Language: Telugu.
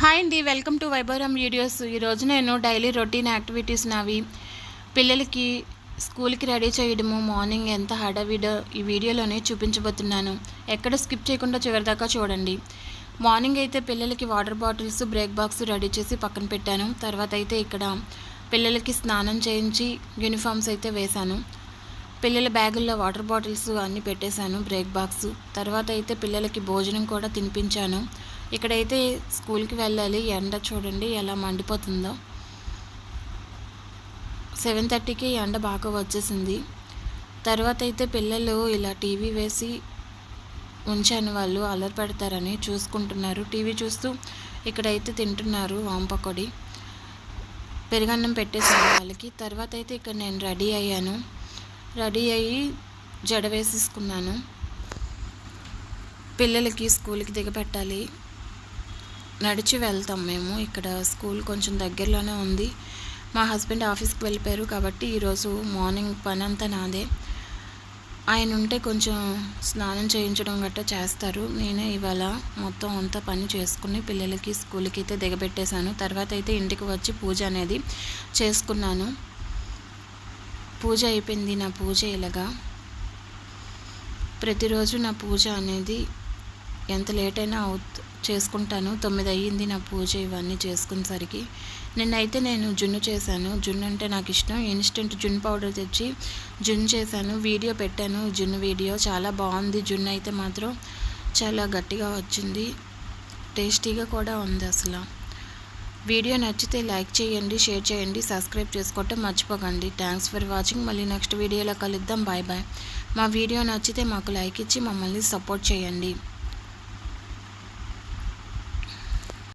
హాయ్ అండి, వెల్కమ్ టు వైభవరం వీడియోస్. ఈరోజు నేను డైలీ రొటీన్ యాక్టివిటీస్ నావి పిల్లలకి స్కూల్కి రెడీ చేయడము మార్నింగ్ ఎంత హడావిడో ఈ వీడియోలోనే చూపించబోతున్నాను. ఎక్కడ స్కిప్ చేయకుండా చివరిదాకా చూడండి. మార్నింగ్ అయితే పిల్లలకి water bottles break box ready చేసి పక్కన పెట్టాను. తర్వాత అయితే ఇక్కడ పిల్లలకి స్నానం చేయించి యూనిఫామ్స్ అయితే వేశాను. పిల్లల బ్యాగుల్లో వాటర్ బాటిల్స్ అన్నీ పెట్టేశాను, బ్రేక్ బాక్స్. తర్వాత అయితే పిల్లలకి భోజనం కూడా తినిపించాను. ఇక్కడైతే స్కూల్కి వెళ్ళాలి. ఎండ చూడండి ఎలా మండిపోతుందో. 7:30కి ఎండ బాగా వచ్చేసింది. తర్వాత అయితే పిల్లలు ఇలా టీవీ వేసి ఉంచాను, వాళ్ళు అల్లరి పెడతారని చూసుకుంటున్నారు. టీవీ చూస్తూ ఇక్కడైతే తింటున్నారు వాంపకొడి. పెరుగన్నం పెట్టేసాను వాళ్ళకి. తర్వాత అయితే ఇక్కడ నేను రెడీ అయ్యాను. రెడీ అయ్యి జడ వేసేసుకున్నాను. పిల్లలకి స్కూల్కి దిగబెట్టాలి. నడిచి వెళ్తాం మేము. ఇక్కడ స్కూల్ కొంచెం దగ్గరలోనే ఉంది. మా హస్బెండ్ ఆఫీస్కి వెళ్ళిపోయారు కాబట్టి ఈరోజు మార్నింగ్ పని అంతా నాదే. ఆయన ఉంటే కొంచెం స్నానం చేయించడం గట్టా చేస్తారు. నేనే ఇవాళ మొత్తం అంతా పని చేసుకుని పిల్లలకి స్కూల్కి అయితే దిగబెట్టేశాను. తర్వాత అయితే ఇంటికి వచ్చి పూజ అనేది చేసుకున్నాను. పూజ అయిపోయింది. నా పూజ ఇలాగా ప్రతిరోజు నా పూజ అనేది ఎంత లేట్ అయినా చేసుకుంటాను. 9 అయ్యింది నా పూజ ఇవన్నీ చేసుకునేసరికి. నిన్నైతే నేను జున్ను చేశాను. జున్ను అంటే నాకు ఇష్టం. ఇన్స్టెంట్ జున్ను పౌడర్ తెచ్చి జున్ను చేశాను. వీడియో పెట్టాను, జున్ను వీడియో. చాలా బాగుంది. జున్ను అయితే మాత్రం చాలా గట్టిగా వచ్చింది, టేస్టీగా కూడా ఉంది అసలు. వీడియో నచ్చితే లైక్ చేయండి, షేర్ చేయండి, సబ్స్క్రైబ్ చేసుకోవటం మర్చిపోకండి. Thanks for watching. మళ్ళీ నెక్స్ట్ వీడియోలో కలుద్దాం. Bye bye. మా వీడియో నచ్చితే మాకు లైక్ ఇచ్చి మమ్మల్ని సపోర్ట్ చేయండి.